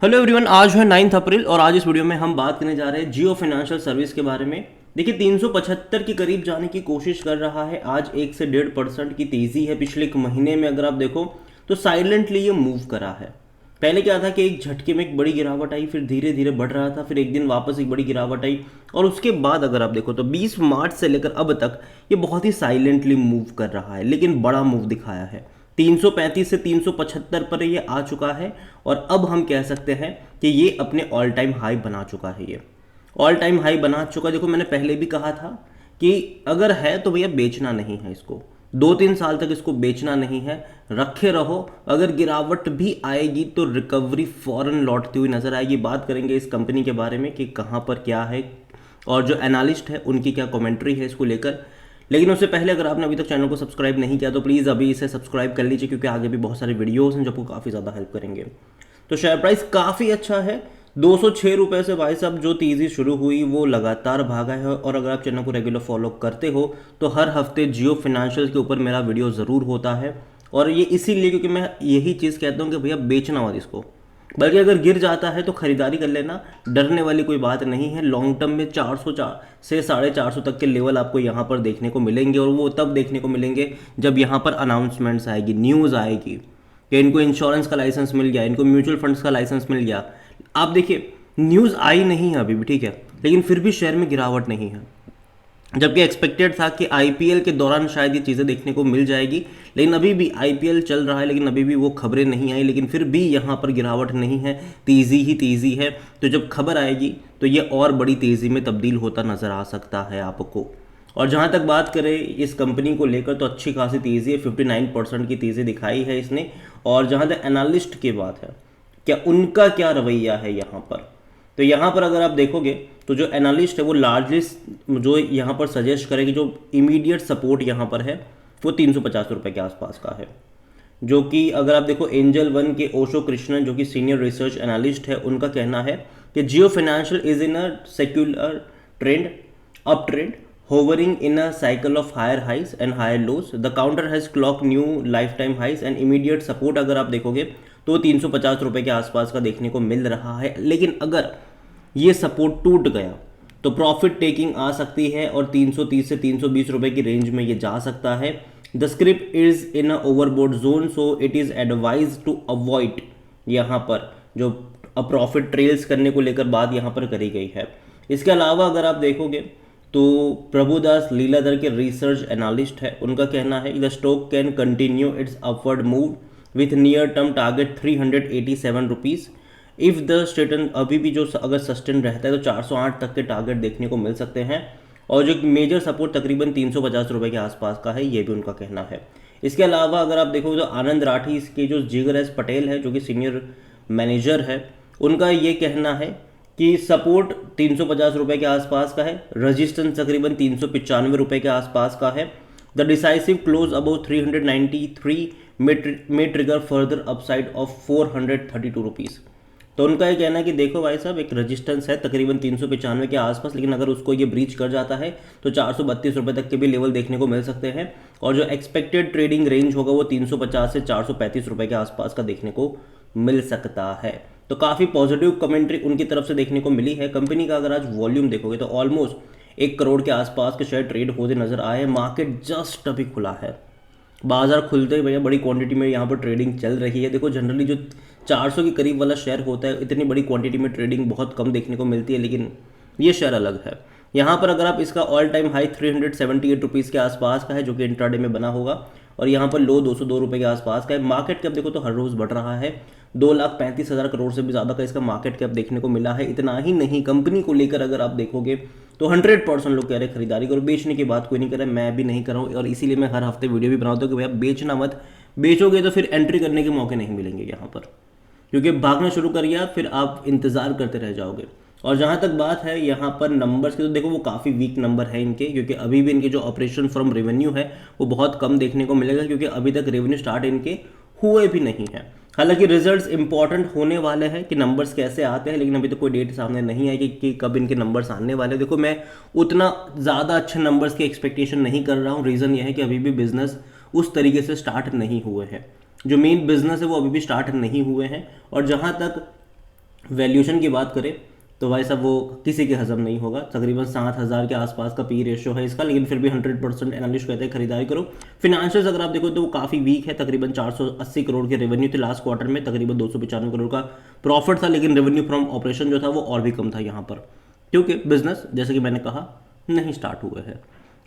Hello everyone, आज है 9 अप्रैल और आज इस वीडियो में हम बात करने जा रहे हैं जियो फाइनेंशियल सर्विस के बारे में। देखिए 375 के करीब जाने की कोशिश कर रहा है। आज 1 से 1.5% की तेज़ी है। पिछले एक महीने में अगर आप देखो तो साइलेंटली ये मूव करा है। पहले क्या था कि एक झटके में एक बड़ी गिरावट आई, फिर धीरे धीरे बढ़ रहा था, फिर एक दिन वापस एक बड़ी गिरावट आई और उसके बाद अगर आप देखो तो 20 मार्च से लेकर अब तक ये बहुत ही साइलेंटली मूव कर रहा है, लेकिन बड़ा मूव दिखाया है। 335 से 375 पर ये आ चुका है और अब हम कह सकते हैं कि ये अपने ऑल टाइम हाई बना चुका है। ये ऑल टाइम हाई बना चुका। देखो मैंने पहले भी कहा था कि अगर है तो भैया बेचना नहीं है इसको, 2-3 साल तक इसको बेचना नहीं है, रखे रहो। अगर गिरावट भी आएगी तो रिकवरी फौरन लौटती हुई नजर आएगी। बात करेंगे इस कंपनी के बारे में कि कहाँ पर क्या है और जो एनालिस्ट है उनकी क्या कमेंट्री है इसको लेकर। लेकिन उससे पहले अगर आपने अभी तक चैनल को सब्सक्राइब नहीं किया तो प्लीज़ अभी इसे सब्सक्राइब कर लीजिए, क्योंकि आगे भी बहुत सारे वीडियोस हैं जो आपको काफ़ी ज़्यादा हेल्प करेंगे। तो शेयर प्राइस काफ़ी अच्छा है, 206 रुपये से भाई साहब जो तेज़ी शुरू हुई वो लगातार भागा है। और अगर आप चैनल को रेगुलर फॉलो करते हो तो हर हफ्ते जियो फाइनेंशियल के ऊपर मेरा वीडियो ज़रूर होता है। और ये इसीलिए क्योंकि मैं यही चीज़ कहता हूँ कि भैया बेचना मत इसको, बल्कि अगर गिर जाता है तो खरीदारी कर लेना, डरने वाली कोई बात नहीं है। लॉन्ग टर्म में 400 से 450 तक के लेवल आपको यहाँ पर देखने को मिलेंगे और वो तब देखने को मिलेंगे जब यहाँ पर अनाउंसमेंट्स आएगी, न्यूज़ आएगी कि इनको इंश्योरेंस का लाइसेंस मिल गया, इनको म्यूचुअल फंड्स का लाइसेंस मिल गया। आप देखिए न्यूज़ आई नहीं है अभी भी, ठीक है, लेकिन फिर भी शेयर में गिरावट नहीं है। जबकि एक्सपेक्टेड था कि आईपीएल के दौरान शायद ये चीज़ें देखने को मिल जाएगी, लेकिन अभी भी आईपीएल चल रहा है लेकिन अभी भी वो खबरें नहीं आई, लेकिन फिर भी यहाँ पर गिरावट नहीं है, तेज़ी ही तेज़ी है। तो जब खबर आएगी तो ये और बड़ी तेज़ी में तब्दील होता नज़र आ सकता है आपको। और जहाँ तक बात करें इस कंपनी को लेकर तो अच्छी खासी तेज़ी है, 59% की तेज़ी दिखाई है इसने। और जहाँ तक एनालिस्ट की बात है, क्या उनका क्या रवैया है यहाँ पर, तो यहाँ पर अगर आप देखोगे तो जो एनालिस्ट है वो लार्जली जो यहाँ पर सजेस्ट करेगी, जो इमीडिएट सपोर्ट यहाँ पर है वो 350 रुपये के आसपास का है। जो कि अगर आप देखो एंजल वन के ओशो कृष्णन जो कि सीनियर रिसर्च एनालिस्ट है, उनका कहना है कि Jio financial is in a secular trend, up trend, hovering in a cycle of higher highs and higher lows. The counter has clocked new lifetime highs and immediate support अगर आप देखोगे तो 350 रुपये के आसपास का देखने को मिल रहा है। लेकिन अगर ये सपोर्ट टूट गया तो प्रॉफिट टेकिंग आ सकती है और 330 से 320 रुपये की रेंज में ये जा सकता है। The script is in a overbought zone, so it is advise to avoid. यहाँ पर जो प्रॉफिट ट्रेल्स करने को लेकर बात यहाँ पर करी गई है। इसके अलावा अगर आप देखोगे तो प्रभुदास लीलाधर के रिसर्च एनालिस्ट है, उनका कहना है the stock can continue its upward move with near term target 387 rupees if the Staten. अभी भी जो अगर सस्टेन रहता है तो 408 तक के टारगेट देखने को मिल सकते हैं। और जो मेजर सपोर्ट तकरीबन 350 रुपये के आसपास का है, ये भी उनका कहना है। इसके अलावा अगर आप देखो तो आनंद राठी इसके जो जिगर एस पटेल है जो कि सीनियर मैनेजर है, उनका ये कहना है कि सपोर्ट 350 रुपये के आसपास का है, रजिस्टेंस तकरीबन 395 रुपये के आसपास का है। द डिसाइसिव क्लोज अबाउट 393 में trigger further upside of 432 rupees. तो उनका ये कहना है कि देखो भाई साहब एक रजिस्टेंस है तकरीबन 395 के आसपास, लेकिन अगर उसको ये ब्रीच कर जाता है तो 432 रुपये तक के भी लेवल देखने को मिल सकते हैं। और जो एक्सपेक्टेड ट्रेडिंग रेंज होगा वो 350 से 435 रुपये के आसपास का देखने को मिल सकता है। तो काफ़ी पॉजिटिव कमेंट्री उनकी तरफ से देखने को मिली है। कंपनी का अगर आज वॉल्यूम देखोगे तो ऑलमोस्ट 1 करोड़ के आसपास के शेयर ट्रेड होते नजर आए। मार्केट जस्ट अभी खुला है, बाजार खुलते ही भैया बड़ी क्वांटिटी में यहाँ पर ट्रेडिंग चल रही है। देखो जनरली जो 400 के करीब वाला शेयर होता है, इतनी बड़ी क्वांटिटी में ट्रेडिंग बहुत कम देखने को मिलती है, लेकिन ये शेयर अलग है। यहाँ पर अगर आप इसका ऑल टाइम हाई 378 रुपीज़ के आसपास का है जो कि इंट्राडे में बना होगा, और यहाँ पर लो 202 रुपये के आसपास का है। मार्केट कैप देखो तो हर रोज़ बढ़ रहा है, 2,35,000 करोड़ से भी ज़्यादा का इसका मार्केट कैप देखने को मिला है। इतना ही नहीं, कंपनी को लेकर अगर आप देखोगे तो 100% लोग कह रहे हैं खरीदारी करो, बेचने की बात कोई नहीं कर रहा है, मैं भी नहीं कर रहा हूँ। और इसीलिए मैं हर हफ्ते वीडियो भी बनाता हूँ कि भैया बेचना मत, बेचोगे तो फिर एंट्री करने के मौके नहीं मिलेंगे यहाँ पर, क्योंकि भागना शुरू कर गया फिर आप इंतज़ार करते रह जाओगे। और जहाँ तक बात है यहाँ पर नंबर्स की तो देखो वो काफ़ी वीक नंबर है इनके, क्योंकि अभी भी इनके जो ऑपरेशन फ्रॉम रेवेन्यू है वो बहुत कम देखने को मिलेगा, क्योंकि अभी तक रेवेन्यू स्टार्ट इनके हुए भी नहीं है। हालांकि रिजल्ट्स इंपॉर्टेंट होने वाले हैं कि नंबर्स कैसे आते हैं, लेकिन अभी तो कोई डेट सामने नहीं आई कि कब इनके नंबर्स आने वाले हैं। देखो मैं उतना ज़्यादा अच्छे नंबर्स की एक्सपेक्टेशन नहीं कर रहा हूँ। रीज़न ये है कि अभी भी बिजनेस उस तरीके से स्टार्ट नहीं हुए हैं, जो मेन बिजनेस है वो अभी भी स्टार्ट नहीं हुए हैं। और जहाँ तक वैल्यूशन की बात करें तो भाई साहब वो किसी के हजम नहीं होगा। तकरीबन 7,000 के आसपास का पी रेशियो है इसका, लेकिन फिर भी 100% एनालिस्ट कहते हैं खरीदारी करो। फिनेंशियल्स अगर आप देखो तो वो काफ़ी वीक है। तकरीबन 480 करोड़ के रेवेन्यू थे लास्ट क्वार्टर में, तकरीबन 295 करोड़ का प्रॉफिट था, लेकिन रेवेन्यू फ्रॉम ऑपरेशन जो था वो और भी कम था यहाँ पर, क्योंकि बिजनेस जैसे कि मैंने कहा नहीं स्टार्ट हुए हैं।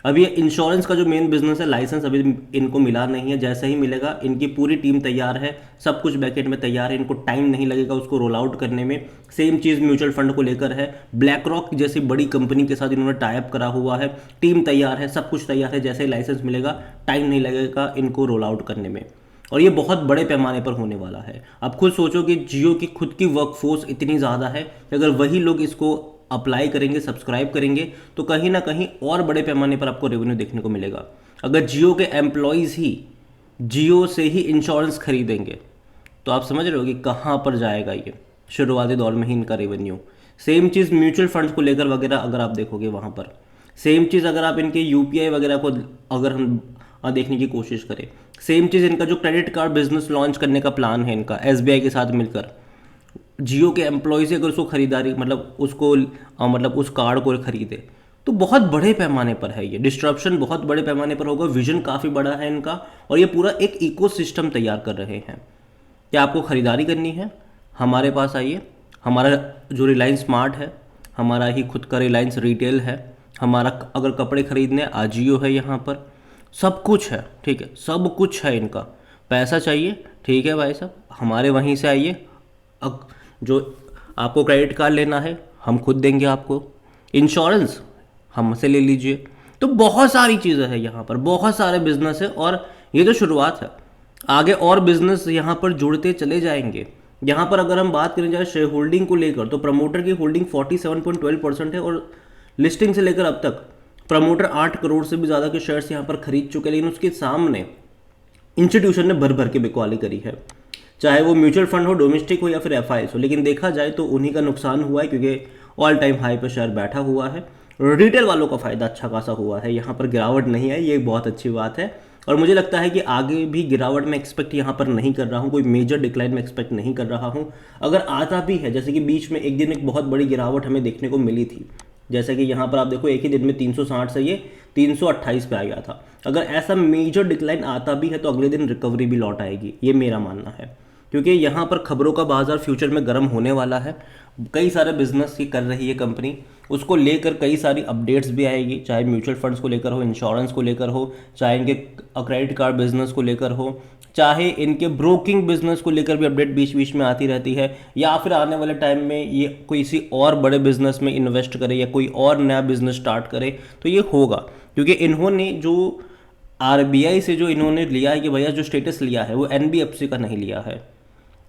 अब ये इंश्योरेंस का जो मेन बिजनेस है, लाइसेंस अभी इनको मिला नहीं है। जैसे ही मिलेगा इनकी पूरी टीम तैयार है, सब कुछ बैकेट में तैयार है, इनको टाइम नहीं लगेगा उसको रोल आउट करने में। सेम चीज़ म्यूचुअल फंड को लेकर है। ब्लैक रॉक जैसी बड़ी कंपनी के साथ इन्होंने टाई अप करा हुआ है, टीम तैयार है, सब कुछ तैयार है। जैसे ही लाइसेंस मिलेगा टाइम नहीं लगेगा इनको रोल आउट करने में, और ये बहुत बड़े पैमाने पर होने वाला है। आप खुद सोचो कि जियो की खुद की वर्कफोर्स इतनी ज़्यादा है कि अगर वही लोग इसको अप्लाई करेंगे, सब्सक्राइब करेंगे, तो कहीं ना कहीं और बड़े पैमाने पर आपको रेवेन्यू देखने को मिलेगा। अगर जियो के एम्प्लॉयज़ ही जियो से ही इंश्योरेंस खरीदेंगे तो आप समझ रहे हो कि कहाँ पर जाएगा ये शुरुआती दौर में ही इनका रेवेन्यू। सेम चीज़ म्यूचुअल फंड्स को लेकर वगैरह अगर आप देखोगे वहाँ पर, सेम चीज़ अगर आप इनके यूपीआई वगैरह को अगर हम देखने की कोशिश करें, सेम चीज़ इनका जो क्रेडिट कार्ड बिजनेस लॉन्च करने का प्लान है इनका एसबीआई के साथ मिलकर, जियो के एम्प्लॉय से अगर उसको खरीदारी मतलब उसको मतलब उस कार्ड को खरीदे तो बहुत बड़े पैमाने पर है ये डिस्ट्रप्शन, बहुत बड़े पैमाने पर होगा। विजन काफ़ी बड़ा है इनका, और ये पूरा एक इकोसिस्टम तैयार कर रहे हैं। क्या आपको खरीदारी करनी है? हमारे पास आइए। हमारा जो रिलायंस स्मार्ट है, हमारा ही खुद का रिलायंस रिटेल है, हमारा अगर कपड़े खरीदने आजियो है, यहाँ पर सब कुछ है, ठीक है, सब कुछ है इनका। पैसा चाहिए, ठीक है भाई साहब, हमारे वहीं से आइए। जो आपको क्रेडिट कार्ड लेना है हम खुद देंगे आपको, इंश्योरेंस हमसे ले लीजिए। तो बहुत सारी चीज़ें हैं यहाँ पर, बहुत सारे बिजनेस है, और ये तो शुरुआत है, आगे और बिजनेस यहाँ पर जुड़ते चले जाएंगे। यहाँ पर अगर हम बात करें जाए शेयर होल्डिंग को लेकर, तो प्रमोटर की होल्डिंग 47.12% है, और लिस्टिंग से लेकर अब तक प्रमोटर 8 करोड़ से भी ज़्यादा के शेयर्स यहाँ पर खरीद चुके हैं। लेकिन उसके सामने इंस्टीट्यूशन ने भर भर के बिकवाली करी है, चाहे वो म्यूचुअल फंड हो, डोमेस्टिक हो या फिर एफआईएस हो। लेकिन देखा जाए तो उन्हीं का नुकसान हुआ है, क्योंकि ऑल टाइम हाई पर शेयर बैठा हुआ है। रिटेल वालों का फायदा अच्छा खासा हुआ है, यहाँ पर गिरावट नहीं है, ये बहुत अच्छी बात है। और मुझे लगता है कि आगे भी गिरावट में एक्सपेक्ट यहाँ पर नहीं कर रहा हूँ, कोई मेजर डिक्लाइन में एक्सपेक्ट नहीं कर रहा हूँ। अगर आता भी है, जैसे कि बीच में एक दिन एक बहुत बड़ी गिरावट हमें देखने को मिली थी, जैसे कि यहाँ पर आप देखो एक ही दिन में 360 से ये 328 पे आ गया था। अगर ऐसा मेजर डिक्लाइन आता भी है तो अगले दिन रिकवरी भी लौट आएगी, ये मेरा मानना है, क्योंकि यहाँ पर खबरों का बाजार फ्यूचर में गर्म होने वाला है। कई सारे बिजनेस की कर रही है कंपनी, उसको लेकर कई सारी अपडेट्स भी आएगी, चाहे म्यूचुअल फंड्स को लेकर हो, इंश्योरेंस को लेकर हो, चाहे इनके क्रेडिट कार्ड बिजनेस को लेकर हो, चाहे इनके ब्रोकिंग बिजनेस को लेकर भी अपडेट बीच बीच में आती रहती है, या फिर आने वाले टाइम में ये कोई किसी और बड़े बिजनेस में इन्वेस्ट करे या कोई और नया बिजनेस स्टार्ट करे तो ये होगा। क्योंकि इन्होंने जो आरबीआई से जो इन्होंने लिया है कि भैया जो स्टेटस लिया है वो एनबीएफसी का नहीं लिया है,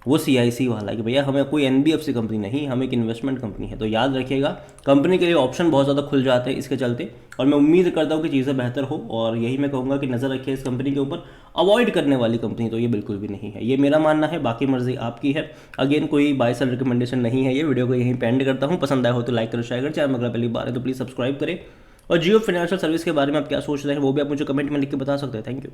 वो सीआईसी वाला है कि भैया हमें कोई एनबीएफसी कंपनी नहीं, हम एक इन्वेस्टमेंट कंपनी है। तो याद रखिएगा, कंपनी के लिए ऑप्शन बहुत ज़्यादा खुल जाते हैं इसके चलते, और मैं उम्मीद करता हूँ कि चीज़ें बेहतर हो। और यही मैं कहूँगा कि नज़र रखिए इस कंपनी के ऊपर। अवॉइड करने वाली कंपनी तो ये बिल्कुल भी नहीं है, ये मेरा मानना है, बाकी मर्जी आपकी है। अगेन कोई बाय सेल रिकमेंडेशन नहीं है, ये वीडियो को यहीं पे एंड करता हूँ। पसंद आया हो तो लाइक करें, शेयर करें, चैनल अगर पहली बार है तो प्लीज़ सब्सक्राइब करें। और जियो फाइनेंशियल सर्विस के बारे में आप क्या सोच रहे हैं वो भी आप मुझे कमेंट में लिख के बता सकते हैं। Thank you.